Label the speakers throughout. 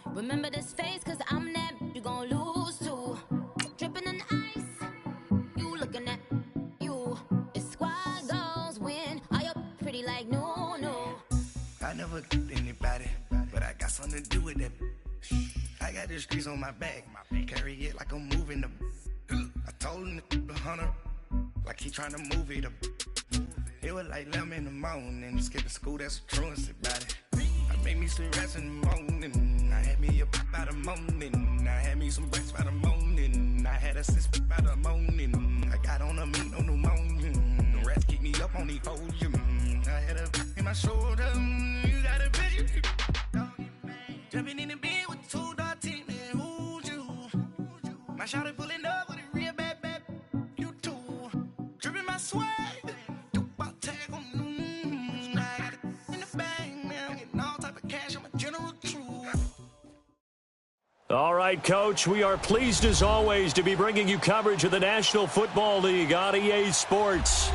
Speaker 1: Remember this face, cause I'm that you gon' lose too. Dripping in ice, you looking at you. It's squad goals when all you pretty like no.
Speaker 2: I never anybody, but I got something to do with that. I got the streets on my back, carry it like I'm moving the. I told him the hunter, like he trying to move it up. It was like 11 in the morning, skipping school, that's a truancy about it. I made me some rest in the morning, I had me a pop by the morning, I had me some breaks by the morning, I had a six by the morning, I got on a meat, no pneumonia, the rats keep me up on the podium, I had a in my shoulder, you got a bitch, jumping in the bed with 2 dark teeth, man, who's you? My shawty pulling up with a real bad, you too, dripping my swag.
Speaker 3: All right, Coach, we are pleased as always to be bringing you coverage of the National Football League on EA Sports.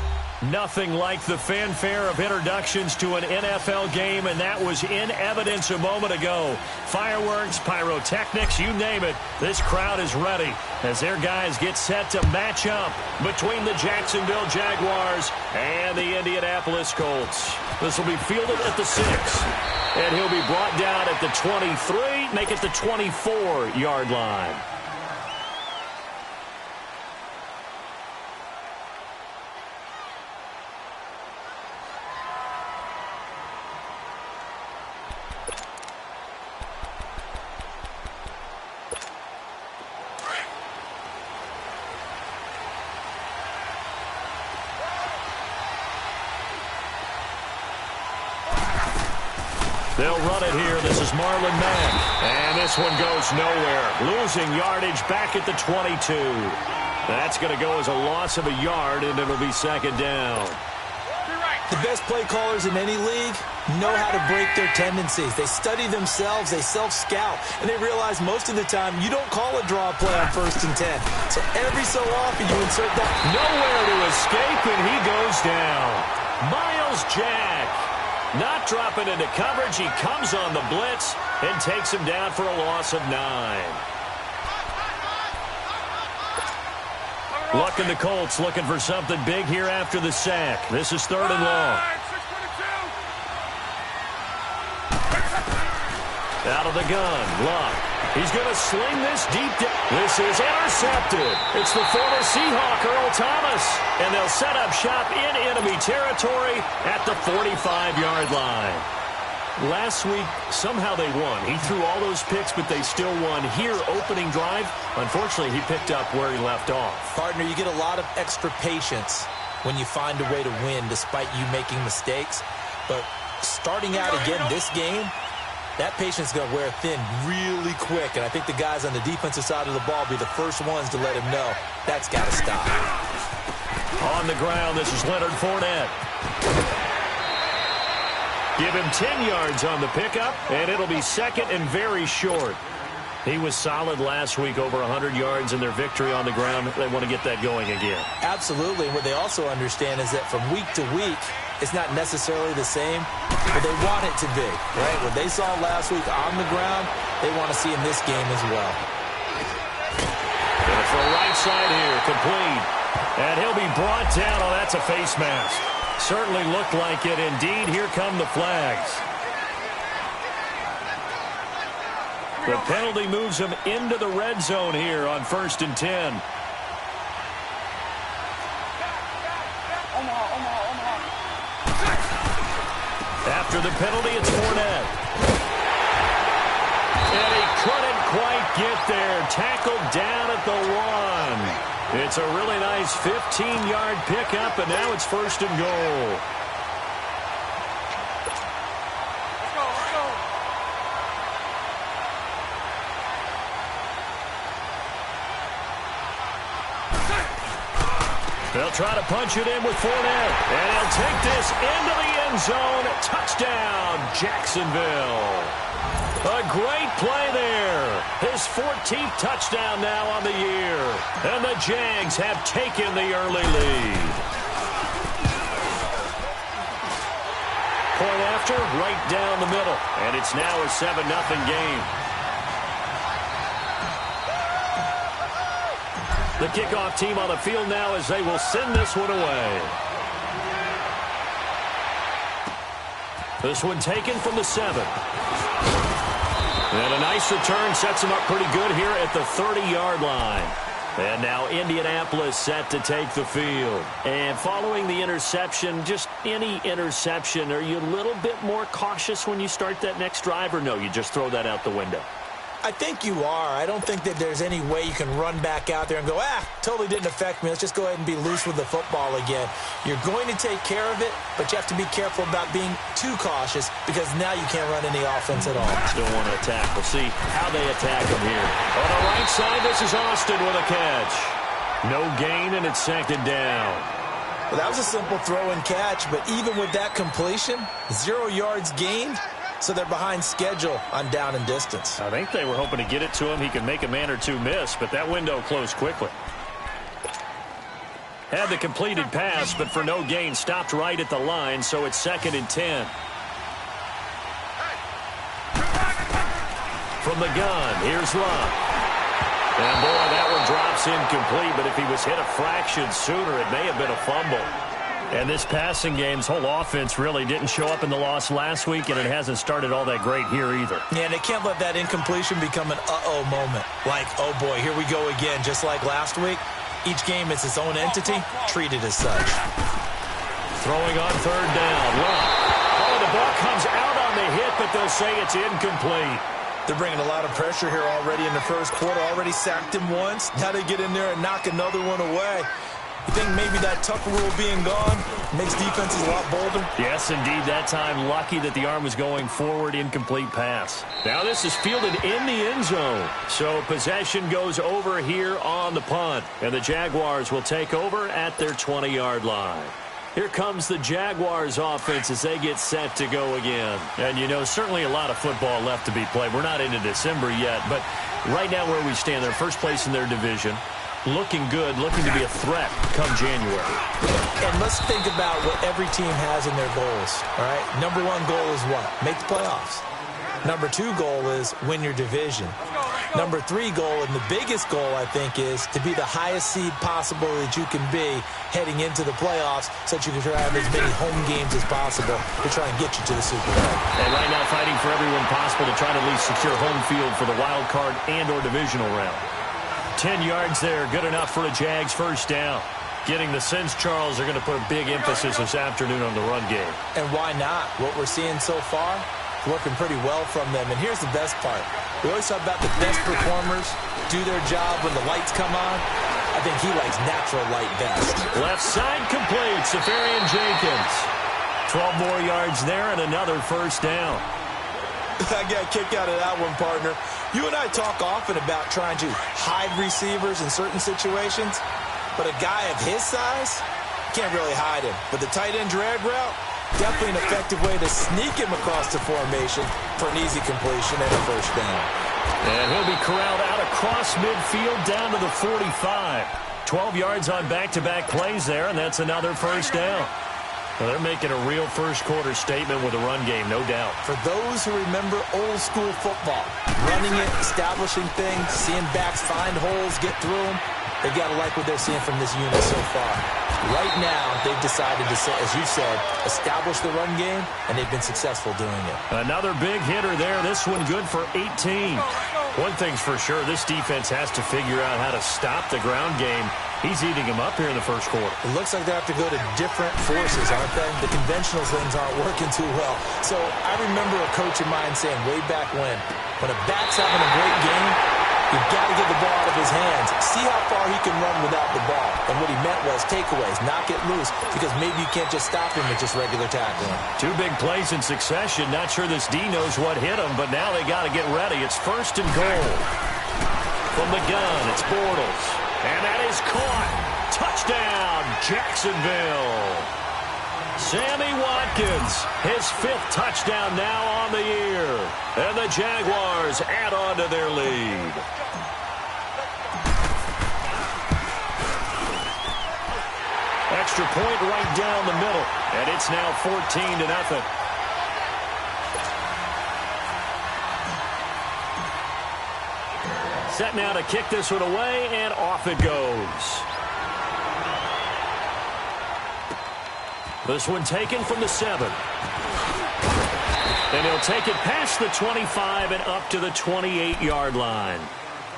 Speaker 3: Nothing like the fanfare of introductions to an NFL game, and that was in evidence a moment ago. Fireworks, pyrotechnics, you name it. This crowd is ready as their guys get set to match up between the Jacksonville Jaguars and the Indianapolis Colts. This will be fielded at the 6, and he'll be brought down at the 23, make it the 24-yard line. They'll run it here. This is Marlon Mack. And this one goes nowhere. Losing yardage back at the 22. That's going to go as a loss of a yard, and it'll be second down.
Speaker 4: The best play callers in any league know how to break their tendencies. They study themselves, they self-scout, and they realize most of the time you don't call a draw play on 1st and 10. So every so often you insert that.
Speaker 3: Nowhere to escape, and he goes down. Miles Jack. Not dropping into coverage. He comes on the blitz and takes him down for a loss of 9. Looking the Colts, looking for something big here after the sack. This is 3rd and long. Out of the gun, Luck. He's going to sling this deep down. This is intercepted. It's the former Seahawk, Earl Thomas. And they'll set up shop in enemy territory at the 45-yard line. Last week, somehow they won. He threw all those picks, but they still won. Here, opening drive, unfortunately, he picked up where he left off.
Speaker 4: Partner, you get a lot of extra patience when you find a way to win despite you making mistakes. But starting out again this game, that patience is going to wear thin really quick, and I think the guys on the defensive side of the ball will be the first ones to let him know that's got to stop.
Speaker 3: On the ground, this is Leonard Fournette. Give him 10 yards on the pickup, and it'll be second and very short. He was solid last week, over 100 yards in their victory on the ground. They want to get that going again.
Speaker 4: Absolutely. What they also understand is that from week to week, it's not necessarily the same, but they want it to be, right? What they saw last week on the ground, they want to see in this game as well.
Speaker 3: And for a right side here, complete. And he'll be brought down. Oh, that's a face mask. Certainly looked like it. Indeed, here come the flags. The penalty moves him into the red zone here on 1st and 10. After the penalty, it's Fournette. And he couldn't quite get there. Tackled down at the 1. It's a really nice 15-yard pickup, and now it's 1st and goal. They'll try to punch it in with Fournette. And he'll take this into the end zone. Touchdown, Jacksonville. A great play there. His 14th touchdown now on the year. And the Jags have taken the early lead. Point after, right down the middle. And it's now a 7-0 game. The kickoff team on the field now as they will send this one away. This one taken from the 7. And a nice return sets him up pretty good here at the 30-yard line. And now Indianapolis set to take the field. And following the interception, just any interception, are you a little bit more cautious when you start that next drive, or no, you just throw that out the window?
Speaker 4: I think you are. I don't think that there's any way you can run back out there and go, totally didn't affect me. Let's just go ahead and be loose with the football again. You're going to take care of it, but you have to be careful about being too cautious because now you can't run any offense at all.
Speaker 3: Still want to attack. We'll see how they attack him here. On the right side, this is Austin with a catch. No gain, and it's 2nd down.
Speaker 4: Well, that was a simple throw and catch, but even with that completion, 0 yards gained. So they're behind schedule on down and distance.
Speaker 3: I think they were hoping to get it to him. He could make a man or two miss, but that window closed quickly. Had the completed pass, but for no gain, stopped right at the line, so it's 2nd and 10. From the gun, here's Luck. And boy, that one drops incomplete, but if he was hit a fraction sooner, it may have been a fumble. And this passing game's whole offense really didn't show up in the loss last week, and it hasn't started all that great here either.
Speaker 4: Yeah, and they can't let that incompletion become an uh-oh moment. Like, oh boy, here we go again, just like last week. Each game is its own entity, treated as such.
Speaker 3: Throwing on 3rd down. Luck. Oh, the ball comes out on the hit, but they'll say it's incomplete.
Speaker 4: They're bringing a lot of pressure here already in the first quarter. Already sacked him once. Now they get in there and knock another one away. You think maybe that Tucker rule being gone makes defenses a lot bolder?
Speaker 3: Yes, indeed. That time, lucky that the arm was going forward, incomplete pass. Now this is fielded in the end zone. So possession goes over here on the punt. And the Jaguars will take over at their 20-yard line. Here comes the Jaguars offense as they get set to go again. And, you know, certainly a lot of football left to be played. We're not into December yet, but right now where we stand, they're first place in their division. Looking good, looking to be a threat come January.
Speaker 4: And let's think about what every team has in their goals, all right? Number 1 goal is what? Make the playoffs. Number 2 goal is win your division. Number 3 goal, and the biggest goal, I think, is to be the highest seed possible that you can be heading into the playoffs so that you can try to have as many home games as possible to try and get you to the Super Bowl.
Speaker 3: And right now fighting for everyone possible to try to at least secure home field for the wild card and or divisional round. 10 yards there, good enough for a Jags first down. Getting the sense, Charles, are going to put a big emphasis this afternoon on the run game.
Speaker 4: And why not? What we're seeing so far, working pretty well from them. And here's the best part. We always talk about the best performers do their job when the lights come on. I think he likes natural light best.
Speaker 3: Left side complete, Safarian Jenkins. 12 more yards there and another first down.
Speaker 4: I got a kick out of that one, partner. You and I talk often about trying to hide receivers in certain situations, but a guy of his size, can't really hide him. But the tight end drag route, definitely an effective way to sneak him across the formation for an easy completion and a first down.
Speaker 3: And he'll be corralled out across midfield down to the 45. 12 yards on back-to-back plays there, and that's another first down. Well, they're making a real first-quarter statement with a run game, no doubt.
Speaker 4: For those who remember old-school football, running it, establishing things, seeing backs find holes, get through them, they've got to like what they're seeing from this unit so far. Right now, they've decided to, as you said, establish the run game, and they've been successful doing it.
Speaker 3: Another big hitter there. This one good for 18. One thing's for sure, this defense has to figure out how to stop the ground game. He's eating them up here in the first quarter.
Speaker 4: It looks like they have to go to different forces, aren't they? The conventional things aren't working too well. So I remember a coach of mine saying way back when a back's having a great game, you've got to get the ball out of his hands. See how far he can run without the ball. And what he meant was takeaways, knock it loose, because maybe you can't just stop him with just regular tackling.
Speaker 3: 2 big plays in succession. Not sure this D knows what hit him, but now they got to get ready. It's 1st and goal. From the gun, it's Bortles. And that is caught. Touchdown, Jacksonville. Sammy Watkins, his 5th touchdown now on the year. And the Jaguars add on to their lead. Extra point right down the middle. And it's now 14-0. Set now to kick this one away, and off it goes. This one taken from the 7. And he'll take it past the 25 and up to the 28-yard line.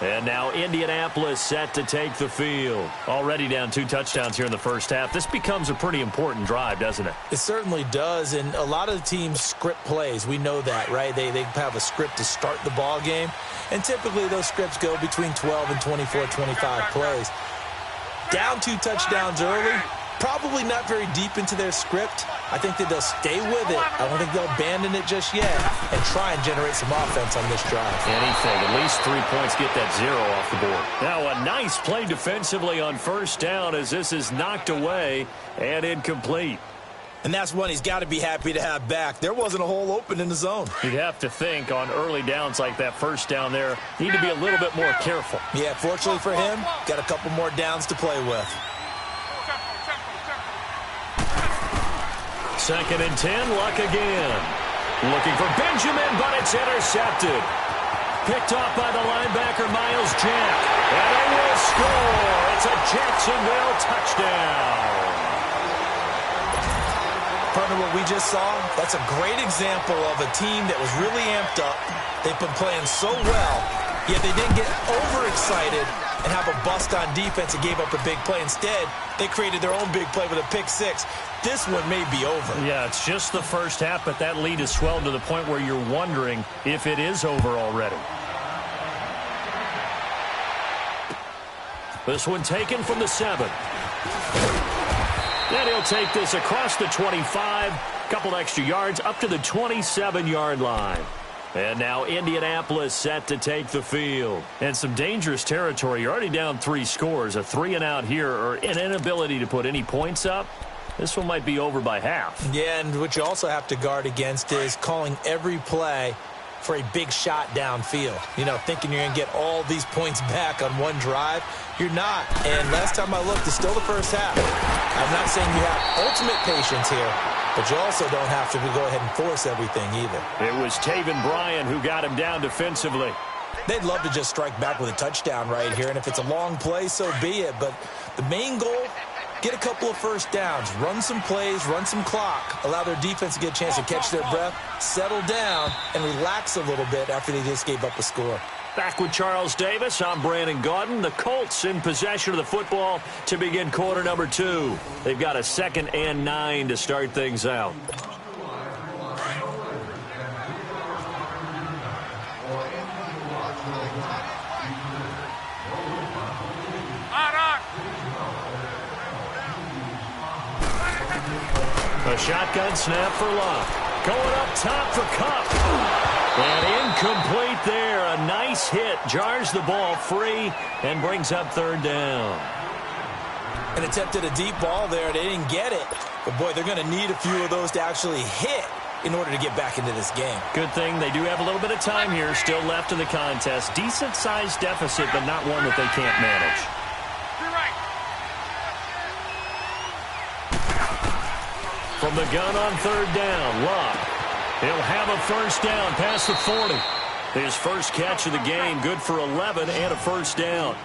Speaker 3: And now Indianapolis set to take the field. Already down 2 touchdowns here in the first half. This becomes a pretty important drive, doesn't it?
Speaker 4: It certainly does, and a lot of the teams script plays. We know that, right? They have a script to start the ball game, and typically those scripts go between 12 and 24, 25 plays. Down 2 touchdowns early, probably not very deep into their script. I think that they'll stay with it. I don't think they'll abandon it just yet and try and generate some offense on this drive.
Speaker 3: Anything. At least 3 points, get that 0 off the board. Now a nice play defensively on first down as this is knocked away and incomplete.
Speaker 4: And that's one he's got to be happy to have back. There wasn't a hole open in the zone.
Speaker 3: You'd have to think on early downs like that first down there, need to be a little bit more careful.
Speaker 4: Yeah, fortunately for him, got a couple more downs to play with.
Speaker 3: 2nd and 10, Luck again. Looking for Benjamin, but it's intercepted. Picked off by the linebacker, Miles Jack. And they will score. It's a Jacksonville touchdown.
Speaker 4: Partner, what we just saw, that's a great example of a team that was really amped up. They've been playing so well, yet they didn't get overexcited and have a bust on defense and gave up a big play. Instead, they created their own big play with a pick 6. This one may be over.
Speaker 3: Yeah, it's just the first half, but that lead has swelled to the point where you're wondering if it is over already. This one taken from the 7. And he'll take this across the 25, couple extra yards up to the 27-yard line. And now Indianapolis set to take the field. And some dangerous territory. You're already down 3 scores. A 3-and-out here or an inability to put any points up. This one might be over by half.
Speaker 4: Yeah, and what you also have to guard against is calling every play for a big shot downfield. You know, thinking you're going to get all these points back on one drive. You're not. And last time I looked, it's still the first half. I'm not saying you have ultimate patience here, but you also don't have to go ahead and force everything either.
Speaker 3: It was Taven Bryan who got him down defensively.
Speaker 4: They'd love to just strike back with a touchdown right here, and if it's a long play, so be it. But the main goal, get a couple of first downs, run some plays, run some clock, allow their defense to get a chance to catch their breath, settle down, and relax a little bit after they just gave up a score.
Speaker 3: Back with Charles Davis, I'm Brandon Gaudin. The Colts in possession of the football to begin quarter number 2. They've got a 2nd and 9 to start things out. A shotgun snap for Luck. Going up top for Kupp. And incomplete there. A nice hit. Jars the ball free and brings up 3rd down.
Speaker 4: And attempted a deep ball there. They didn't get it. But, boy, they're going to need a few of those to actually hit in order to get back into this game.
Speaker 3: Good thing they do have a little bit of time here still left in the contest. Decent-sized deficit, but not one that they can't manage. From the gun on 3rd down, Luck. He'll have a first down past the 40. His first catch of the game, good for 11 and a first down.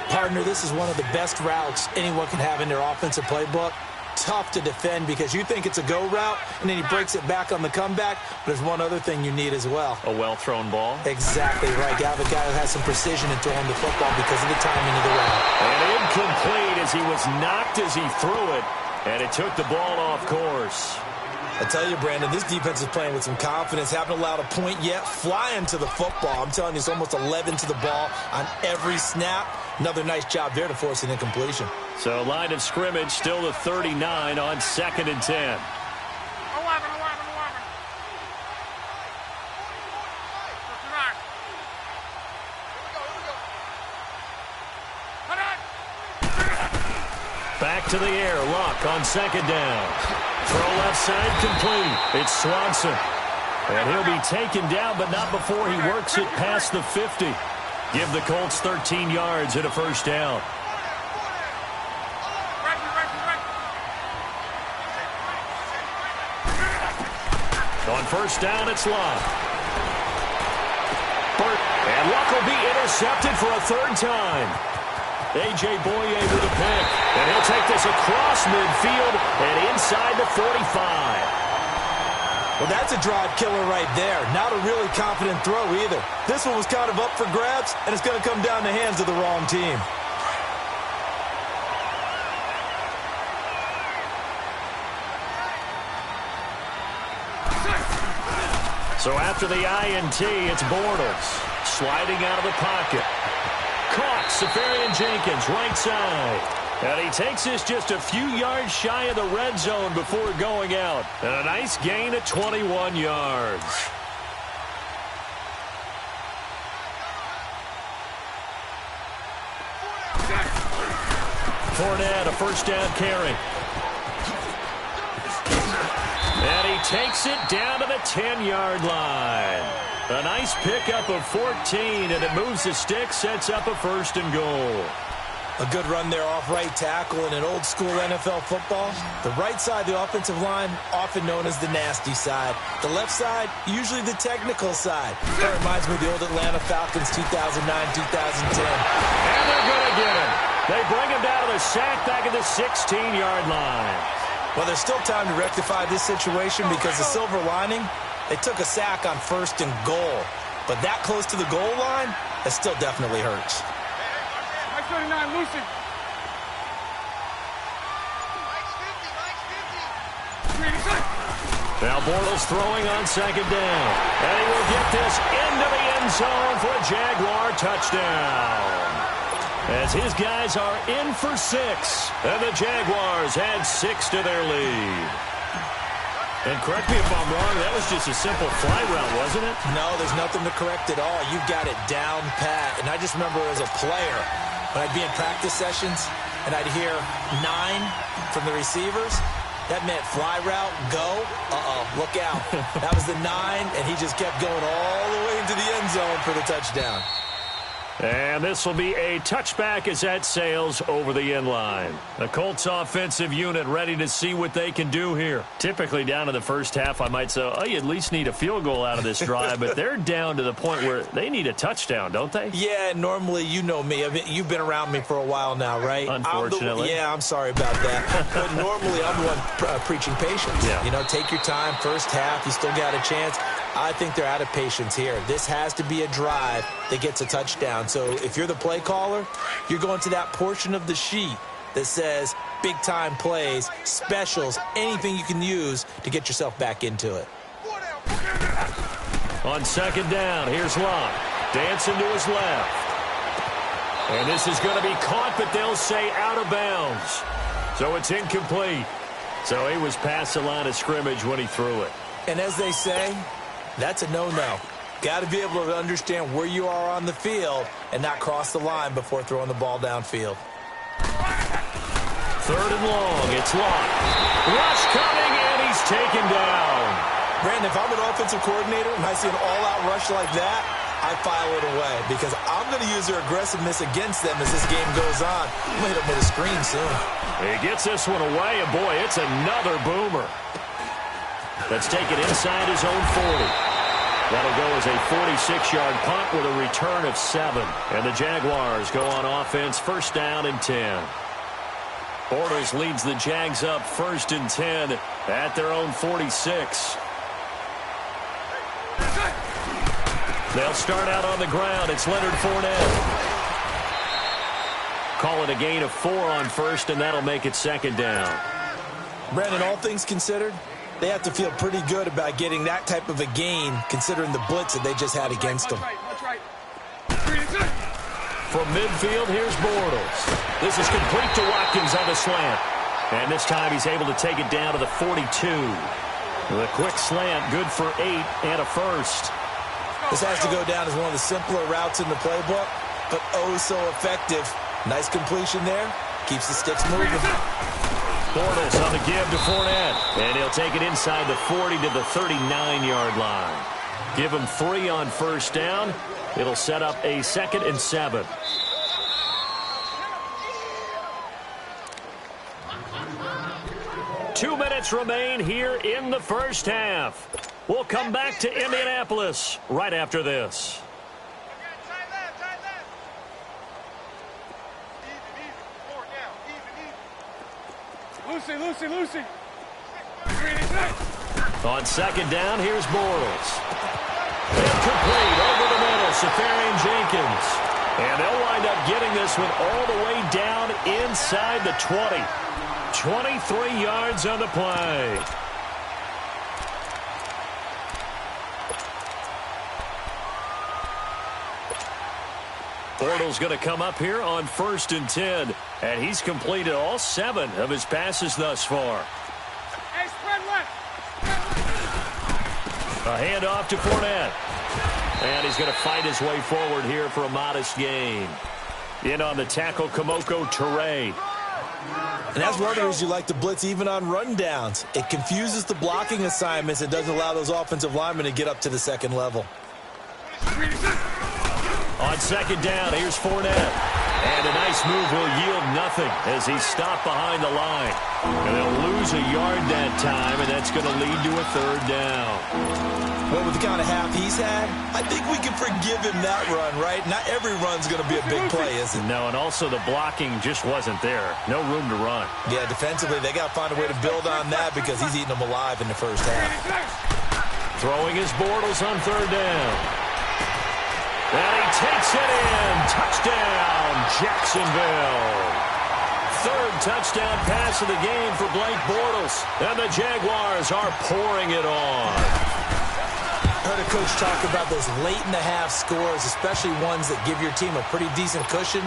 Speaker 4: Partner, this is one of the best routes anyone can have in their offensive playbook. Tough to defend because you think it's a go route, and then he breaks it back on the comeback. But there's one other thing you need as well.
Speaker 3: A well-thrown ball?
Speaker 4: Exactly right. You have a guy who has some precision in throwing the football because of the timing of the route.
Speaker 3: And incomplete as he was knocked as he threw it. And it took the ball off course.
Speaker 4: I tell you, Brandon, this defense is playing with some confidence. Haven't allowed a point yet. Flying to the football. I'm telling you, it's almost 11 to the ball on every snap. Another nice job there to force an incompletion.
Speaker 3: So line of scrimmage still the 39 on 2nd and 10. Back to the air. Luck on 2nd down. Throw left side complete. It's Swanson. And he'll be taken down, but not before he works it past the 50. Give the Colts 13 yards and a first down. On first down, it's Luck. And Luck will be intercepted. intercepted for a third time. A.J. Boye with a pick. And he'll take this across midfield and inside the 45.
Speaker 4: Well, that's a drive killer right there. Not a really confident throw either. This one was kind of up for grabs, and it's going to come down the hands of the wrong team.
Speaker 3: So after the INT, it's Bortles sliding out of the pocket. Caught, Safarian-Jenkins, right side. And he takes this just a few yards shy of the red zone before going out. And a nice gain of 21 yards. Fournette, a first down carry. And he takes it down to the 10-yard line. A nice pickup of 14, and it moves the stick, sets up a 1st and goal.
Speaker 4: A good run there off right tackle in an old-school NFL football. The right side, the offensive line, often known as the nasty side. The left side, usually the technical side. That reminds me of the old Atlanta Falcons 2009-2010.
Speaker 3: And they're going to get him. They bring him down to the sack back at the 16-yard line.
Speaker 4: Well, there's still time to rectify this situation because the silver lining, they took a sack on 1st and goal. But that close to the goal line, that still definitely hurts.
Speaker 5: 39, Lucy.
Speaker 3: Now Bortles throwing on 2nd down. And he will get this into the end zone for a Jaguar touchdown. As his guys are in for 6. And the Jaguars add 6 to their lead. And correct me if I'm wrong, that was just a simple fly route, wasn't it?
Speaker 4: No, there's nothing to correct at all. You've got it down pat. And I just remember as a player, when I'd be in practice sessions and I'd hear 9 from the receivers, that meant fly route, go, look out. That was the 9, and he just kept going all the way into the end zone for the touchdown.
Speaker 3: And this will be a touchback as that sails over the end line. The Colts offensive unit ready to see what they can do here. Typically down in the first half, I might say, oh, you at least need a field goal out of this drive, but they're down to the point where they need a touchdown, don't they?
Speaker 4: Yeah, normally, you know me. I mean, you've been around me for a while now, right?
Speaker 3: Unfortunately.
Speaker 4: I'm sorry about that. But normally, I'm the one preaching patience.
Speaker 3: Yeah.
Speaker 4: You know, take your time. First half, you still got a chance. I think they're out of patience here. This has to be a drive that gets a touchdown. So if you're the play caller, you're going to that portion of the sheet that says big-time plays, specials, anything you can use to get yourself back into it.
Speaker 3: On 2nd down, here's Locke. Dancing to his left. And this is going to be caught, but they'll say out of bounds. So it's incomplete. So he was past the line of scrimmage when he threw it.
Speaker 4: And as they say, that's a no-no. Got to be able to understand where you are on the field and not cross the line before throwing the ball downfield.
Speaker 3: 3rd and long. It's Locke. Rush coming, and he's taken down.
Speaker 4: Brandon, if I'm an offensive coordinator and I see an all-out rush like that, I file it away because I'm going to use their aggressiveness against them as this game goes on. I'm going to hit them with a screen soon.
Speaker 3: He gets this one away, and boy, it's another boomer. Let's take it inside his own 40. That'll go as a 46-yard punt with a return of 7. And the Jaguars go on offense, 1st down and 10. Bortles leads the Jags up 1st and 10 at their own 46. They'll start out on the ground. It's Leonard Fournette. Call it a gain of 4 on 1st, and that'll make it 2nd down.
Speaker 4: Brandon, all things considered, they have to feel pretty good about getting that type of a gain considering the blitz that they just had against them.
Speaker 3: From midfield, here's Bortles. This is complete to Watkins on the slant. And this time he's able to take it down to the 42. The quick slant, good for 8 and a 1st.
Speaker 4: This has to go down as one of the simpler routes in the playbook, but oh so effective. Nice completion there. Keeps the sticks moving.
Speaker 3: Bortles on the give to Fournette. And he'll take it inside the 40 to the 39-yard line. Give him 3 on 1st down. It'll set up a 2nd and 7. Two minutes remain here in the first half. We'll come back to Indianapolis right after this.
Speaker 5: Lucy.
Speaker 3: On second down, here's Bortles. Incomplete over the middle, Safarian Jenkins. And they'll wind up getting this one all the way down inside the 20. 23 yards on the play. Bortles going to come up here on 1st and 10. And he's completed all 7 of his passes thus far.
Speaker 5: Hey, spread left.
Speaker 3: A handoff to Fournette. And he's going to fight his way forward here for a modest gain. In on the tackle, Kamoko Toure.
Speaker 4: And that's one of the reasons you like to blitz even on rundowns. It confuses the blocking assignments and doesn't allow those offensive linemen to get up to the second level.
Speaker 3: On second down, here's Fournette. And a nice move will yield nothing as he's stopped behind the line. And they'll lose a yard that time, and that's going to lead to a 3rd down.
Speaker 4: Well, with the kind of half he's had, I think we can forgive him that run, right? Not every run's going to be a big play, is it?
Speaker 3: No, and also the blocking just wasn't there. No room to run.
Speaker 4: Yeah, defensively, they got to find a way to build on that because he's eating them alive in the first half.
Speaker 3: Throwing his Bortles on 3rd down. And he takes it in. Touchdown, Jacksonville. 3rd touchdown pass of the game for Blake Bortles. And the Jaguars are pouring it on.
Speaker 4: I heard a coach talk about those late-in-the-half scores, especially ones that give your team a pretty decent cushion.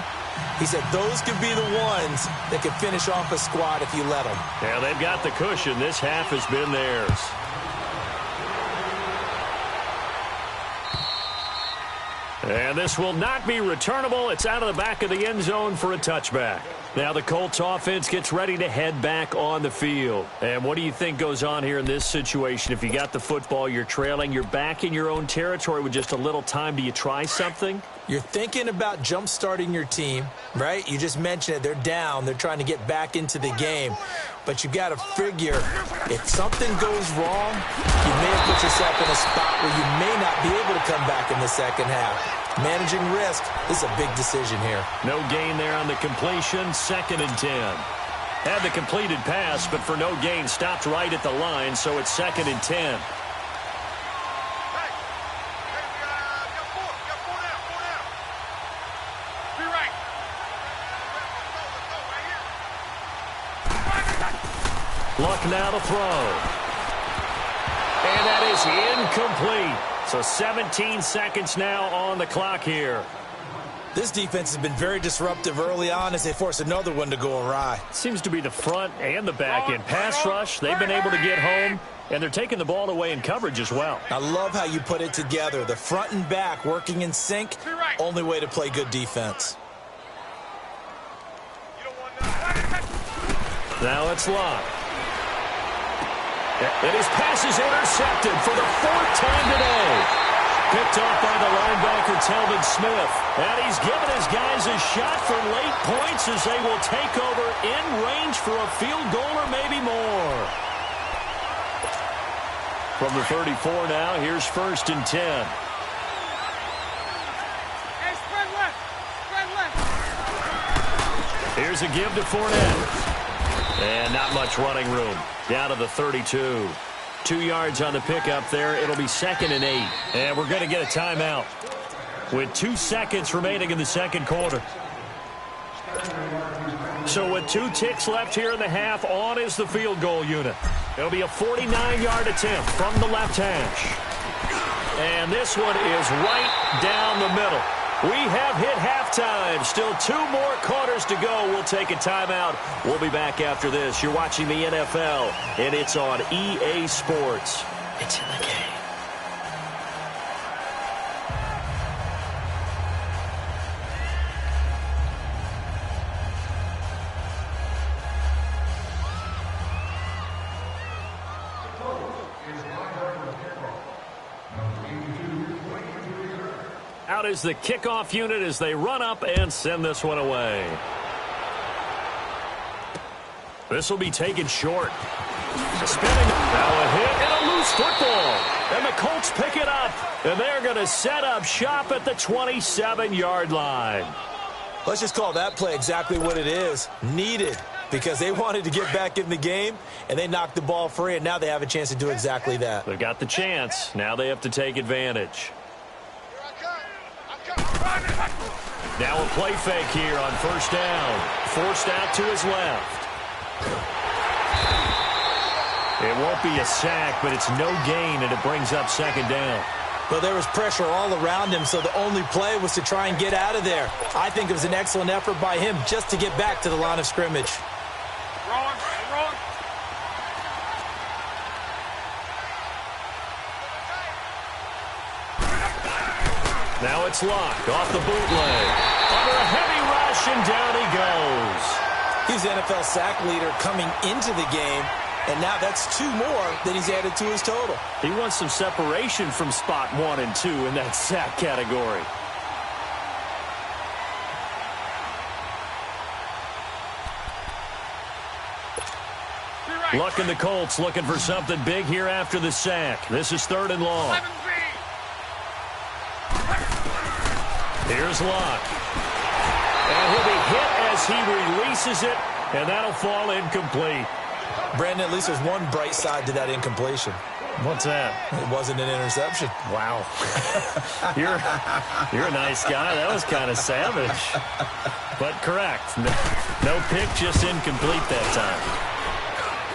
Speaker 4: He said those could be the ones that could finish off a squad if you let them.
Speaker 3: Yeah, they've got the cushion. This half has been theirs. And this will not be returnable. It's out of the back of the end zone for a touchback. Now the Colts offense gets ready to head back on the field. And what do you think goes on here in this situation? If you got the football, you're trailing, you're back in your own territory with just a little time. Do you try something?
Speaker 4: You're thinking about jump-starting your team, right? You just mentioned it. They're down. They're trying to get back into the game. But you got to figure if something goes wrong, you may have put yourself in a spot where you may not be able to come back in the second half. Managing risk is a big decision here.
Speaker 3: No gain there on the completion. 2nd and 10. Had the completed pass, but for no gain, stopped right at the line, so it's 2nd and 10. Luck now to throw. And that is incomplete. So 17 seconds now on the clock here.
Speaker 4: This defense has been very disruptive early on as they force another one to go awry.
Speaker 3: Seems to be the front and the back end. Pass rush, they've been able to get home, and they're taking the ball away in coverage as well.
Speaker 4: I love how you put it together. The front and back working in sync, only way to play good defense.
Speaker 3: Now it's Luck. And his pass is intercepted for the 4th time today. Picked off by the linebacker, Telvin Smith. And he's given his guys a shot for late points as they will take over in range for a field goal or maybe more. From the 34 now, here's 1st and 10.
Speaker 5: Hey, spread left.
Speaker 3: Here's a give to Fournette. And not much running room. Down to the 32. 2 yards on the pickup there. It'll be 2nd and 8. And we're going to get a timeout with 2 seconds remaining in the second quarter. So with 2 ticks left here in the half, on is the field goal unit. It'll be a 49-yard attempt from the left hash. And this one is right down the middle. We have hit halftime. Still 2 more quarters to go. We'll take a timeout. We'll be back after this. You're watching the NFL, and it's on EA Sports. It's in the game. Out is the kickoff unit as they run up and send this one away. This will be taken short. Spinning. Now a hit and a loose football. And the Colts pick it up. And they're going to set up shop at the 27-yard line.
Speaker 4: Let's just call that play exactly what it is. Needed. because they wanted to get back in the game, and they knocked the ball free, and now they have a chance to do exactly that.
Speaker 3: They've got the chance. Now they have to take advantage. Now a play fake here on first down. Forced out to his left. It won't be a sack, but it's no gain, and it brings up second down.
Speaker 4: Well, there was pressure all around him, so the only play was to try and get out of there. I think it was an excellent effort by him just to get back to the line of scrimmage.
Speaker 5: Wrong.
Speaker 3: Now it's Locke off the bootleg. Under a heavy rush, and down he goes.
Speaker 4: He's the NFL sack leader coming into the game, and now that's 2 more that he's added to his total.
Speaker 3: He wants some separation from spot 1 and 2 in that sack category. Luck and the Colts looking for something big here after the sack. This is 3rd and long. Here's Locke. And he'll be hit as he releases it, and that'll fall incomplete.
Speaker 4: Brandon, at least there's one bright side to that incompletion.
Speaker 3: What's that?
Speaker 4: It wasn't an interception.
Speaker 3: Wow. You're a nice guy. That was kind of savage. But correct. No pick, just incomplete that time.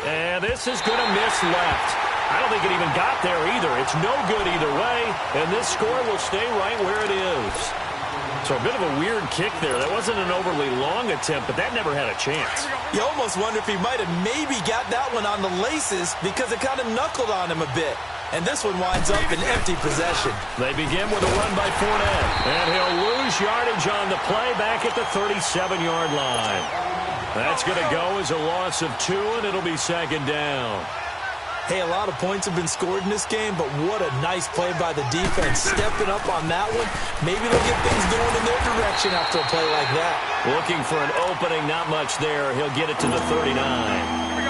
Speaker 3: And this is going to miss left. I don't think it even got there either. It's no good either way, and this score will stay right where it is. So a bit of a weird kick there. That wasn't an overly long attempt, but that never had a chance.
Speaker 4: You almost wonder if he might have maybe got that one on the laces because it kind of knuckled on him a bit. And this one winds up in empty possession.
Speaker 3: They begin with a run by Fournette. And he'll lose yardage on the play back at the 37-yard line. That's going to go as a loss of 2, and it'll be second down.
Speaker 4: Hey, a lot of points have been scored in this game, but what a nice play by the defense. Stepping up on that one. Maybe they'll get things going in their direction after a play like that.
Speaker 3: Looking for an opening, not much there. He'll get it to the 39.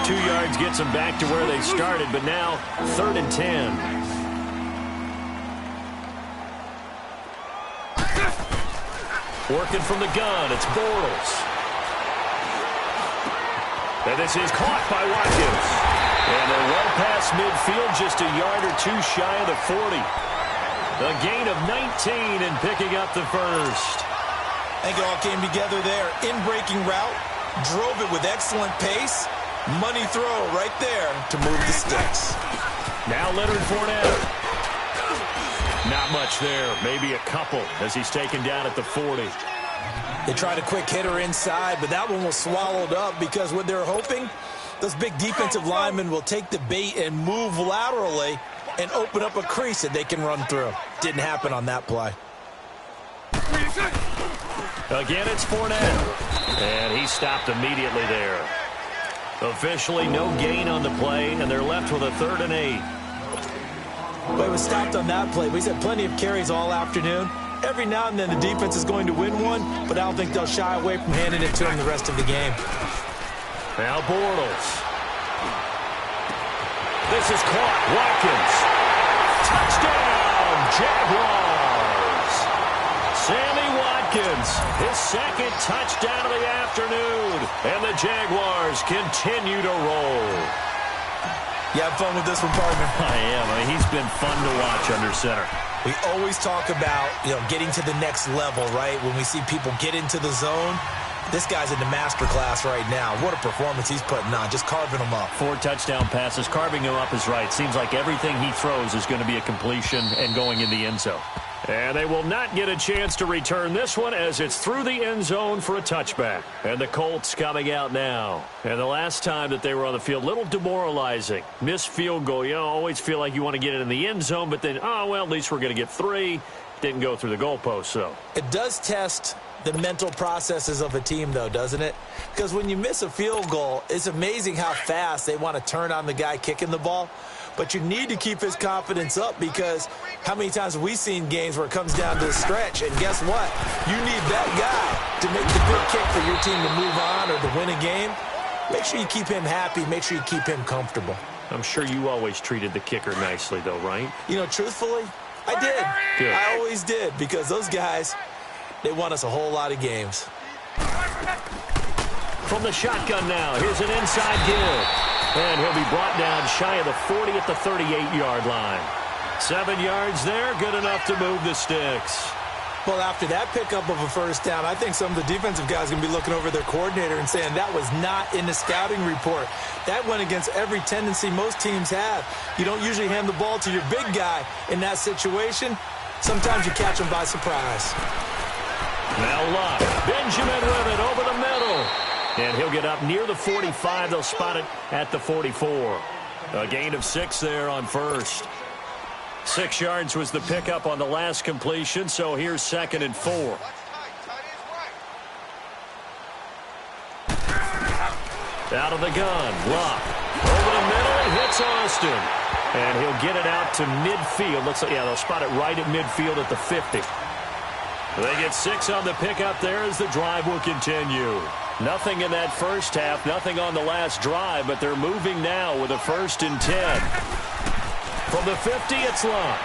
Speaker 3: 2 yards gets them back to where they started, but now 3rd and 10. Working from the gun, it's Bortles. And this is caught by Watkins. And they're well past midfield, just a yard or 2 shy of the 40. A gain of 19 and picking up the first.
Speaker 4: I think it all came together there. In-breaking route, drove it with excellent pace. Money throw right there to move the sticks.
Speaker 3: Now Leonard Fournette. Not much there, maybe a couple as he's taken down at the 40.
Speaker 4: They tried a quick hitter inside, but that one was swallowed up because what they're hoping, those big defensive linemen will take the bait and move laterally and open up a crease that they can run through. Didn't happen on that play.
Speaker 3: Again, it's Fournette. And he stopped immediately there. Officially no gain on the play, and they're left with a 3rd and 8.
Speaker 4: But it was stopped on that play. He's had plenty of carries all afternoon. Every now and then the defense is going to win one, but I don't think they'll shy away from handing it to him the rest of the game.
Speaker 3: Now Bortles. This is caught. Watkins. Touchdown, Jaguars. Sammy Watkins, his 2nd touchdown of the afternoon. And the Jaguars continue to roll.
Speaker 4: You have fun with this one, partner?
Speaker 3: I am. I mean, he's been fun to watch under center.
Speaker 4: We always talk about, getting to the next level, right? When we see people get into the zone, this guy's in the master class right now. What a performance he's putting on, just carving them up. 4
Speaker 3: touchdown passes, carving him up is right. Seems like everything he throws is going to be a completion and going in the end zone. And they will not get a chance to return this one as it's through the end zone for a touchback. And the Colts coming out now. And the last time that they were on the field, a little demoralizing. Missed field goal. You always feel like you want to get it in the end zone, but then, at least we're going to get 3. Didn't go through the goalpost, though.
Speaker 4: It does test the mental processes of a team, though, doesn't it? Because when you miss a field goal, it's amazing how fast they want to turn on the guy kicking the ball. But you need to keep his confidence up because how many times have we seen games where it comes down to a stretch, and guess what? You need that guy to make the big kick for your team to move on or to win a game. Make sure you keep him happy. Make sure you keep him comfortable.
Speaker 3: I'm sure you always treated the kicker nicely, though, right?
Speaker 4: Truthfully, I did.
Speaker 3: Good.
Speaker 4: I always did because those guys, they won us a whole lot of games.
Speaker 3: From the shotgun now, here's an inside give. And he'll be brought down shy of the 40 at the 38-yard line. 7 yards there, good enough to move the sticks.
Speaker 4: Well, after that pickup of a first down, I think some of the defensive guys are going to be looking over their coordinator and saying that was not in the scouting report. That went against every tendency most teams have. You don't usually hand the ball to your big guy in that situation. Sometimes you catch him by surprise.
Speaker 3: Now Luck, Benjamin with it over the middle. And he'll get up near the 45. They'll spot it at the 44. A gain of 6 there on first. 6 yards was the pickup on the last completion, so here's 2nd and 4. Out of the gun, Luck. Over the middle, and hits Austin. And he'll get it out to midfield. Looks like, yeah, they'll spot it right at midfield at the 50. They get 6 on the pickup there as the drive will continue. Nothing in that first half, nothing on the last drive, but they're moving now with a 1st and 10. From the 50, it's Luck.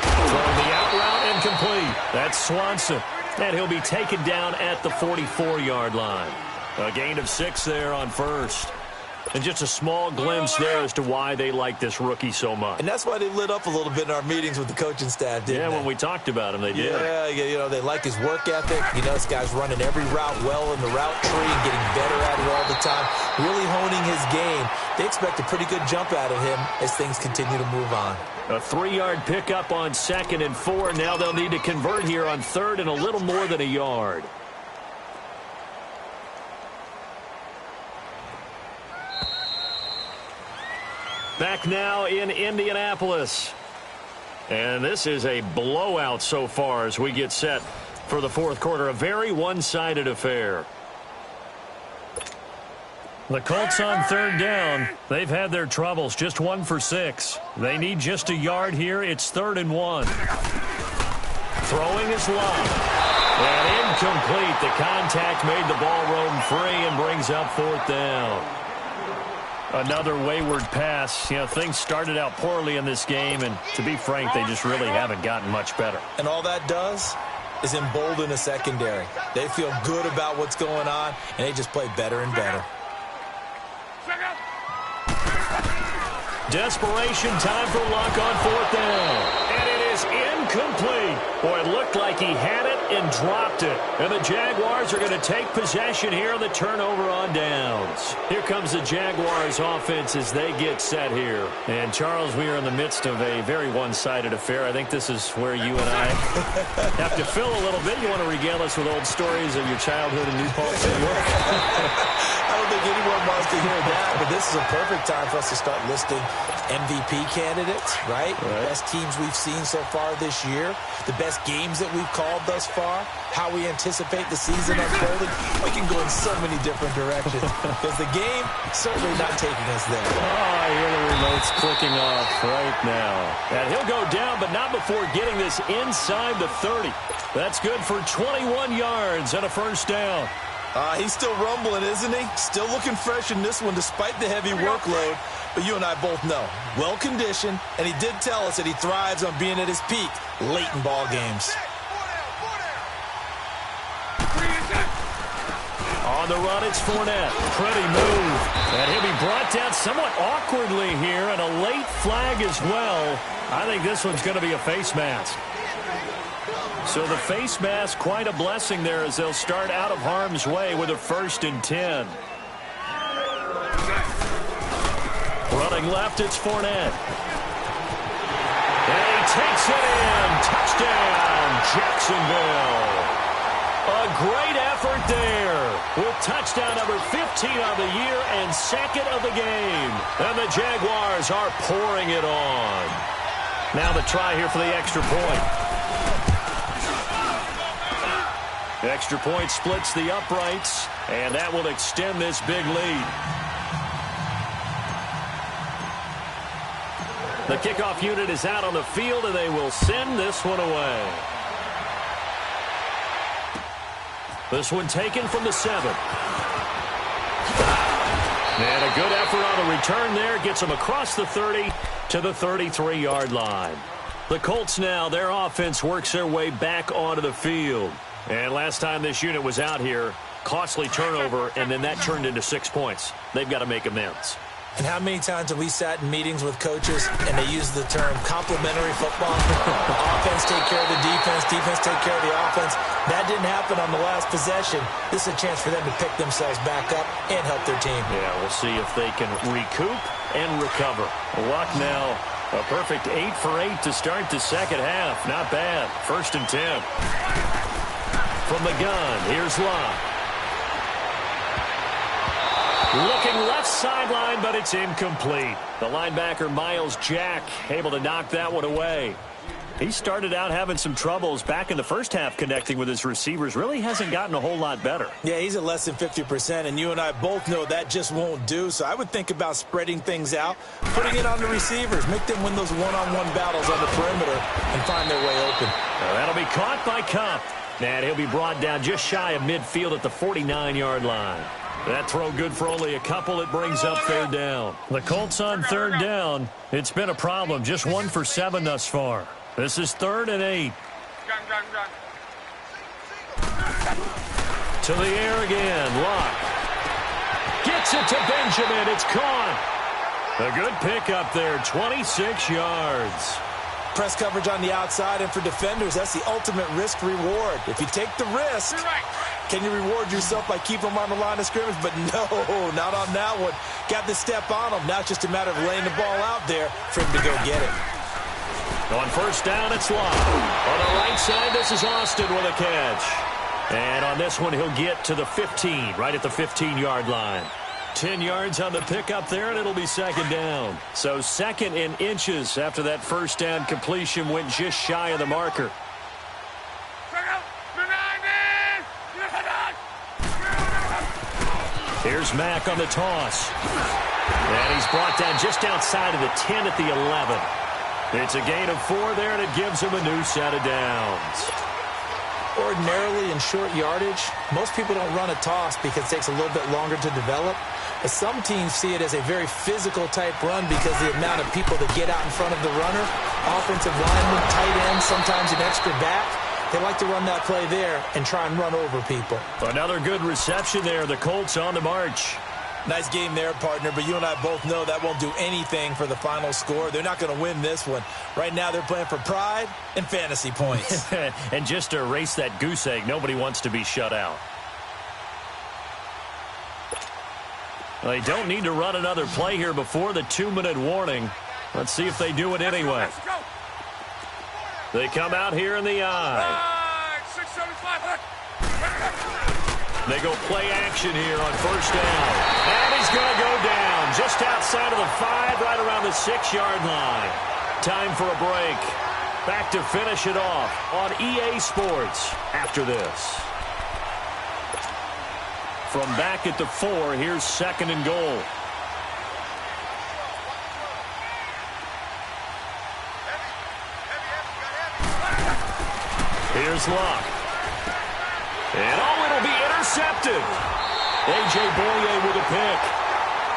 Speaker 3: Throwing the out route incomplete. That's Swanson. And he'll be taken down at the 44-yard line. A gain of 6 there on first. And just a small glimpse there as to why they like this rookie so much.
Speaker 4: And that's why they lit up a little bit in our meetings with the coaching staff, didn't they?
Speaker 3: When we talked about him, they did.
Speaker 4: Yeah, you know, they like his work ethic. You know, this guy's running every route well in the route tree and getting better at it all the time, really honing his game. They expect a pretty good jump out of him as things continue to move on.
Speaker 3: A 3-yard pickup on 2nd and 4. Now they'll need to convert here on 3rd and a little more than a yard. Back now in Indianapolis. And this is a blowout so far as we get set for the 4th quarter. A very one-sided affair. The Colts on 3rd down. They've had their troubles. Just 1 for 6. They need just a yard here. It's 3rd and 1. Throwing is Luck. And incomplete. The contact made the ball roam free and brings up 4th down. Another wayward pass. You know, things started out poorly in this game, and to be frank, they just really haven't gotten much better.
Speaker 4: And all that does is embolden the secondary. They feel good about what's going on, and they just play better and better.
Speaker 3: Desperation time for Luck on 4th down. And it is incomplete. Boy, it looked like he had it and dropped it. And the Jaguars are going to take possession here on the turnover on downs. Here comes the Jaguars offense as they get set here. And, Charles, we are in the midst of a very one-sided affair. I think this is where you and I have to fill a little bit. You want to regale us with old stories of your childhood in New Paltz, New York?
Speaker 4: I don't think anyone wants to hear that, but this is a perfect time for us to start listing MVP candidates, right? The best teams we've seen so far this year, the best games that we've called thus far, how we anticipate the season unfolding. We can go in so many different directions because the game certainly not taking us there.
Speaker 3: Oh, I hear the remote's clicking off right now. And he'll go down, but not before getting this inside the 30. That's good for 21 yards and a 1st down.
Speaker 4: He's still rumbling, isn't he? Still looking fresh in this one despite the heavy workload. But you and I both know, well-conditioned, and he did tell us that he thrives on being at his peak late in ball games.
Speaker 3: On the run, it's Fournette. Pretty move. And he'll be brought down somewhat awkwardly here, and a late flag as well. I think this one's going to be a face mask. So the face mask, quite a blessing there as they'll start out of harm's way with a 1st and 10. Running left, it's Fournette. And he takes it in. Touchdown, Jacksonville. A great effort there with touchdown number 15 of the year and 2nd of the game. And the Jaguars are pouring it on. Now the try here for the extra point. The extra point splits the uprights, and that will extend this big lead. The kickoff unit is out on the field, and they will send this one away. This one taken from the 7. And a good effort on the return there. Gets them across the 30 to the 33-yard line. The Colts now, their offense works their way back onto the field. And last time this unit was out here, Costly turnover, and then that turned into 6 points. They've got to make amends.
Speaker 4: And how many times have we sat in meetings with coaches and they use the term complementary football? Offense take care of the defense, defense take care of the offense. That didn't happen on the last possession. This is a chance for them to pick themselves back up and help their team.
Speaker 3: Yeah, we'll see if they can recoup and recover. Luck now, a perfect 8 for 8 to start the second half. Not bad. 1st and 10. From the gun, here's Luck. Looking left sideline, but it's incomplete. The linebacker, Miles Jack, able to knock that one away. He started out having some troubles back in the first half connecting with his receivers. Really hasn't gotten a whole lot better.
Speaker 4: Yeah, he's at less than 50%, and you and I both know that just won't do. So I would think about spreading things out, putting it on the receivers, make them win those one-on-one battles on the perimeter and find their way open.
Speaker 3: Now that'll be caught by Cup. And he'll be brought down just shy of midfield at the 49-yard line. That throw good for only a couple. It brings up 3rd down. The Colts on 3rd down. It's been a problem. Just 1 for 7 thus far. This is 3rd and 8. To the air again. Luck. Gets it to Benjamin. It's caught. A good pickup there. 26 yards.
Speaker 4: Press coverage on the outside, and for defenders, that's the ultimate risk-reward. If you take the risk, can you reward yourself by keeping them on the line of scrimmage? But no, not on that one. Got the step on them. Now it's just a matter of laying the ball out there for him to go get it.
Speaker 3: On 1st down, it's Luck. On the right side, this is Austin with a catch. And on this one, he'll get to the 15, right at the 15-yard line. 10 yards on the pickup there, and it'll be 2nd down. So 2nd in inches after that 1st down completion went just shy of the marker. Here's Mack on the toss. And he's brought down just outside of the 10 at the 11. It's a gain of 4 there, and it gives him a new set of downs.
Speaker 4: Ordinarily in short yardage, most people don't run a toss because it takes a little bit longer to develop. But some teams see it as a very physical type run because the amount of people that get out in front of the runner, offensive linemen, tight ends, sometimes an extra back. They like to run that play there and try and run over people.
Speaker 3: Another good reception there. The Colts on the march.
Speaker 4: Nice game there, partner, but you and I both know that won't do anything for the final score. They're not going to win this one. Right now they're playing for pride and fantasy points.
Speaker 3: And just to erase that goose egg, nobody wants to be shut out. They don't need to run another play here before the 2-minute warning. Let's see if they do it anyway. They come out here in the eye.
Speaker 5: 675.
Speaker 3: They go play action here on 1st down. And he's going to go down just outside of the 5, right around the 6-yard line. Time for a break. Back to finish it off on EA Sports after this. From back at the 4, here's 2nd and goal. Here's Luck. And it'll be intercepted. A.J. Boye with a pick.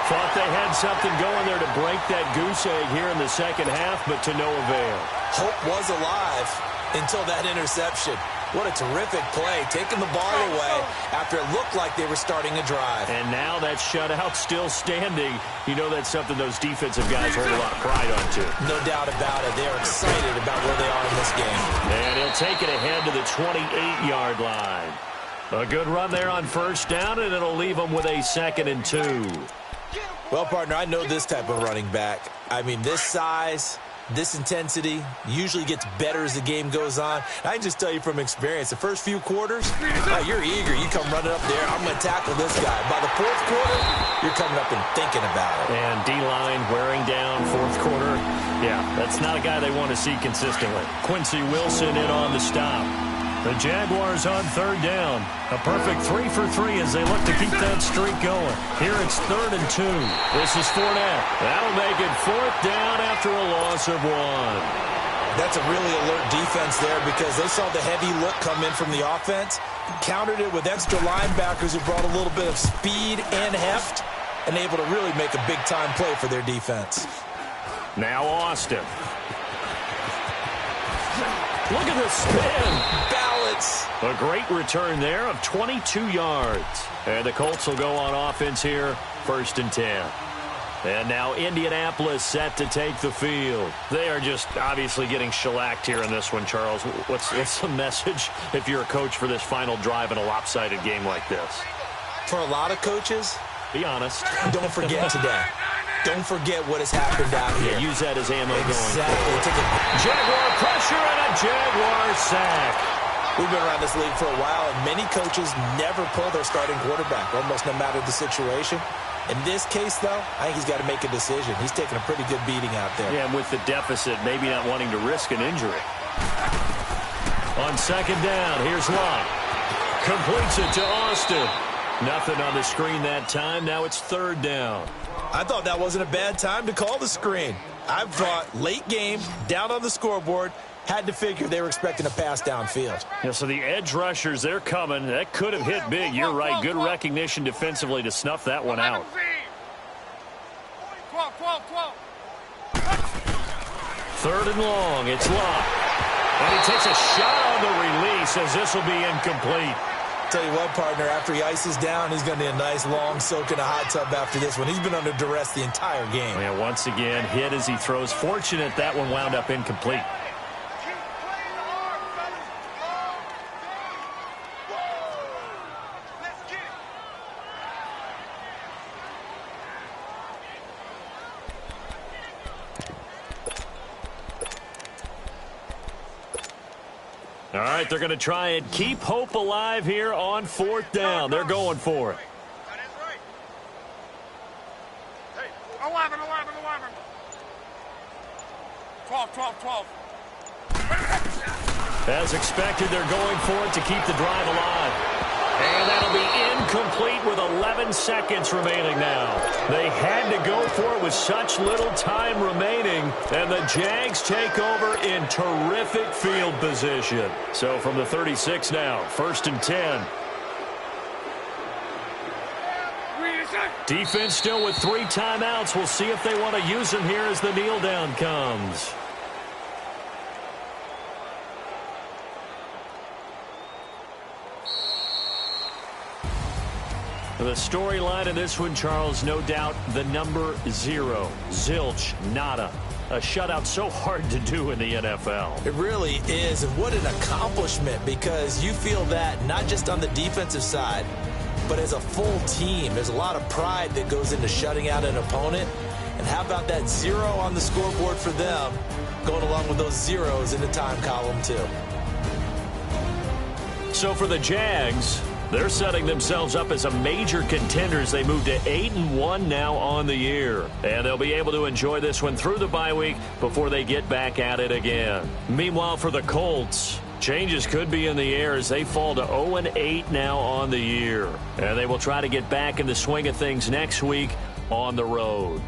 Speaker 3: Thought they had something going there to break that goose egg here in the second half, but to no avail.
Speaker 4: Hope was alive until that interception. What a terrific play, taking the ball away after it looked like they were starting a drive.
Speaker 3: And now that shutout still standing. You know that's something those defensive guys hold a lot of pride on, too.
Speaker 4: No doubt about it. They're excited about where they are in this game.
Speaker 3: And he'll take it ahead to the 28-yard line. A good run there on 1st down, and it'll leave them with a 2nd and 2.
Speaker 4: Well, partner, I know this type of running back. I mean, this size, this intensity usually gets better as the game goes on. I can just tell you from experience, the first few quarters, you're eager. You come running up there, I'm going to tackle this guy. By the 4th quarter, you're coming up and thinking about it.
Speaker 3: And D-line wearing down 4th quarter. Yeah, that's not a guy they want to see consistently. Quincy Wilson in on the stop. The Jaguars on 3rd down. A perfect 3 for 3 as they look to keep that streak going. Here it's 3rd and 2. This is Fournette. That'll make it 4th down after a loss of 1.
Speaker 4: That's a really alert defense there because they saw the heavy look come in from the offense, countered it with extra linebackers who brought a little bit of speed and heft, and able to really make a big-time play for their defense.
Speaker 3: Now Austin. Look at the spin.
Speaker 4: Ballot distance.
Speaker 3: A great return there of 22 yards. And the Colts will go on offense here, 1st and 10. And now Indianapolis set to take the field. They are just obviously getting shellacked here in this one, Charles. What's the message if you're a coach for this final drive in a lopsided game like this?
Speaker 4: For a lot of coaches,
Speaker 3: be honest.
Speaker 4: Don't forget today. Don't forget what has happened out here.
Speaker 3: Yeah, use that as ammo
Speaker 4: exactly.
Speaker 3: going. Jaguar pressure and a Jaguar sack.
Speaker 4: We've been around this league for a while, and many coaches never pull their starting quarterback, almost no matter the situation. In this case, though, I think he's got to make a decision. He's taking a pretty good beating out there.
Speaker 3: Yeah, and with the deficit, maybe not wanting to risk an injury. On 2nd down, here's Lott. Completes it to Austin. Nothing on the screen that time. Now it's 3rd down.
Speaker 4: I thought that wasn't a bad time to call the screen. I thought late game, down on the scoreboard, had to figure they were expecting a pass downfield.
Speaker 3: Yeah, so the edge rushers, they're coming. That could have hit big. You're right. Good recognition defensively to snuff that one out. 3rd and long. It's Lott. And he takes a shot on the release as this will be incomplete.
Speaker 4: Tell you what, partner, after he ices down, he's going to need a nice long soak in a hot tub after this one. He's been under duress the entire game.
Speaker 3: Yeah, once again, hit as he throws. Fortunate that one wound up incomplete. All right, they're going to try and keep hope alive here on 4th down. They're going for it.
Speaker 5: That is right. Hey, 11. 12.
Speaker 3: As expected, they're going for it to keep the drive alive. And that'll be incomplete with 11 seconds remaining now. They had to go for it with such little time remaining, and the Jags take over in terrific field position. So from the 36 now, 1st and 10. Defense still with 3 timeouts. We'll see if they want to use them here as the kneel down comes. The storyline in this one, Charles, no doubt the number 0. Zilch, nada. A shutout so hard to do in the NFL.
Speaker 4: It really is, and what an accomplishment, because you feel that not just on the defensive side, but as a full team. There's a lot of pride that goes into shutting out an opponent. And how about that 0 on the scoreboard for them, going along with those zeros in the time column, too.
Speaker 3: So for the Jags, they're setting themselves up as a major contender as they move to 8-1 now on the year. And they'll be able to enjoy this one through the bye week before they get back at it again. Meanwhile, for the Colts, changes could be in the air as they fall to 0-8 now on the year. And they will try to get back in the swing of things next week on the road.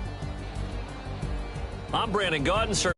Speaker 3: I'm Brandon Gaudin, sir.